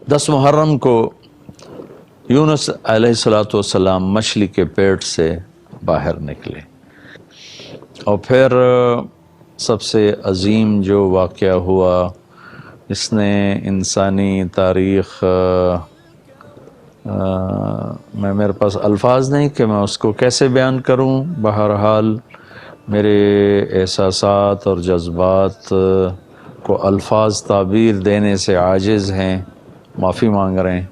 10 محرم کو یونس علیہ الصلوۃ والسلام مچھلی کے پیٹ سے باہر نکلے، اور پھر سب سے عظیم جو واقعہ ہوا، اس نے انسانی تاریخ میرے پاس الفاظ نہیں کہ میں اس کو کیسے بیان کروں، بہرحال میرے احساسات اور جذبات کو الفاظ تعبیر دینے سے عاجز ہیں، معافی مانگ رہے ہیں۔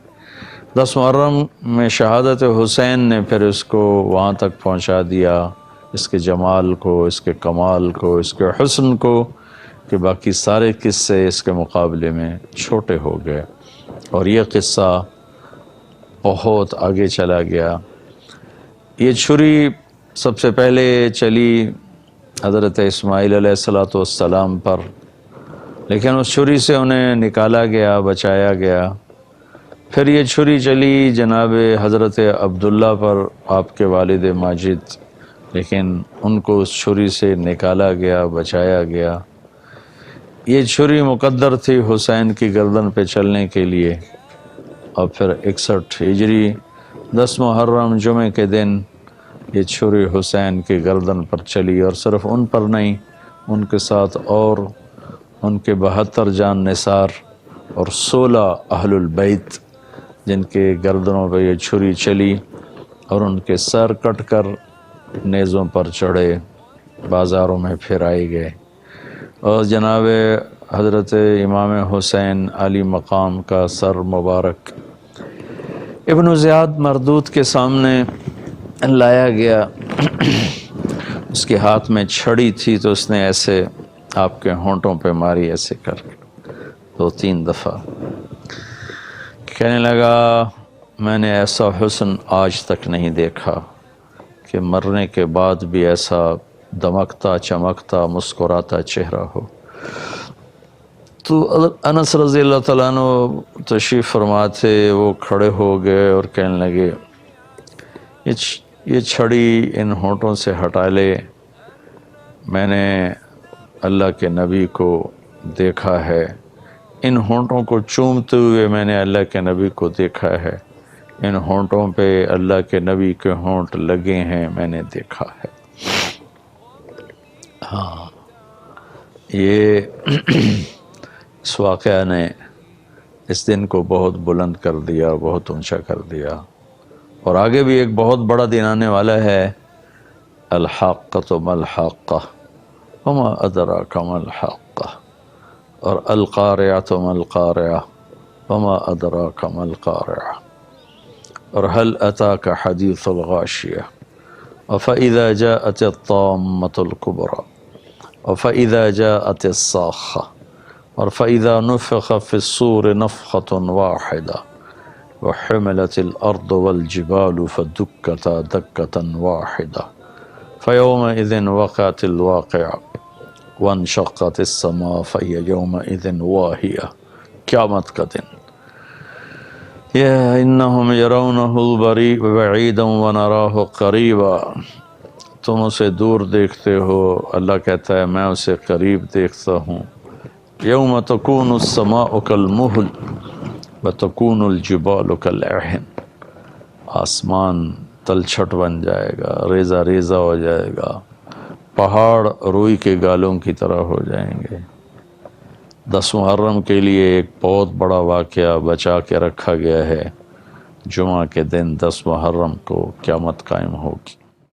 10 محرم میں شہادت حسین نے پھر اس کو وہاں تک پہنچا دیا، اس کے جمال کو، اس کے کمال کو، اس کے حسن کو، کہ باقی سارے قصے اس کے مقابلے میں چھوٹے ہو گئے، اور یہ قصہ بہت آگے چلا گیا۔ یہ چھری سب سے پہلے چلی حضرت اسماعیل علیہ السلام پر، لیکن اس چھری سے انہیں نکالا گیا، بچایا گیا۔ پھر یہ چھری چلی جناب حضرت عبداللہ پر، آپ کے والد ماجد، لیکن ان کو اس چھری سے نکالا گیا، بچایا گیا۔ یہ چھری مقدر تھی حسین کی گردن پہ چلنے کے لیے، اور پھر 61 ہجری 10 محرم جمعے کے دن یہ چھری حسین کی گردن پر چلی، اور صرف ان پر نہیں، ان کے ساتھ اور ان کے 72 جان نثار اور 16 اہل البیت، جن کے گردنوں پہ یہ چھری چلی، اور ان کے سر کٹ کر نیزوں پر چڑھے، بازاروں میں پھرائے گئے، اور جناب حضرت امام حسین علی مقام کا سر مبارک ابن زیاد مردود کے سامنے لایا گیا۔ اس کے ہاتھ میں چھڑی تھی، تو اس نے ایسے آپ کے ہونٹوں پہ ماری، ایسے کر کے 2-3 دفعہ۔ کہنے لگا میں نے ایسا حسن آج تک نہیں دیکھا کہ مرنے کے بعد بھی ایسا دمکتا، چمکتا، مسکراتا چہرہ ہو۔ تو انس رضی اللہ تعالیٰ عنہ تشریف فرما تھے، وہ کھڑے ہو گئے اور کہنے لگے یہ چھڑی ان ہونٹوں سے ہٹا لے، میں نے اللہ کے نبی کو دیکھا ہے، ان ہونٹوں کو چومتے ہوئے میں نے اللہ کے نبی کو دیکھا ہے، ان ہونٹوں پہ اللہ کے نبی کے ہونٹ لگے ہیں، میں نے دیکھا ہے۔ ہاں، یہ اس واقعہ نے اس دن کو بہت بلند کر دیا، بہت اونچا کر دیا، اور آگے بھی ایک بہت بڑا دن آنے والا ہے، الحاقۃ ما الحاقۃ وما ادراک ما الحاقۃ، اور القارعۃ ما القارعۃ وما ادراک ما القارعۃ، اور هل اتاک حدیث الغاشیہ، وفإذا جاءت الطامة الكبرى، وفإذا جاءت الصاخة، وفإذا نفخ في الصور نفخة واحدة، وحملت الأرض والجبال فدكتا دكة واحدة، فيومئذ وقعت الواقعة، وانشقت السماء فهي يومئذ واهية۔ قیامت کا دن، إنهم يرونه بعيدا ونراه قريبا، تم اسے دور دیکھتے ہو، اللہ کہتا ہے میں اسے قریب دیکھتا ہوں۔ یوم تکون السماء کالمہل وتکون الجبال کالعہن، آسمان تلچھٹ بن جائے گا، ریزہ ریزہ ہو جائے گا، پہاڑ روئی کے گالوں کی طرح ہو جائیں گے۔ 10 محرم کے لیے ایک بہت بڑا واقعہ بچا کے رکھا گیا ہے، جمعہ کے دن 10 محرم کو قیامت قائم ہوگی۔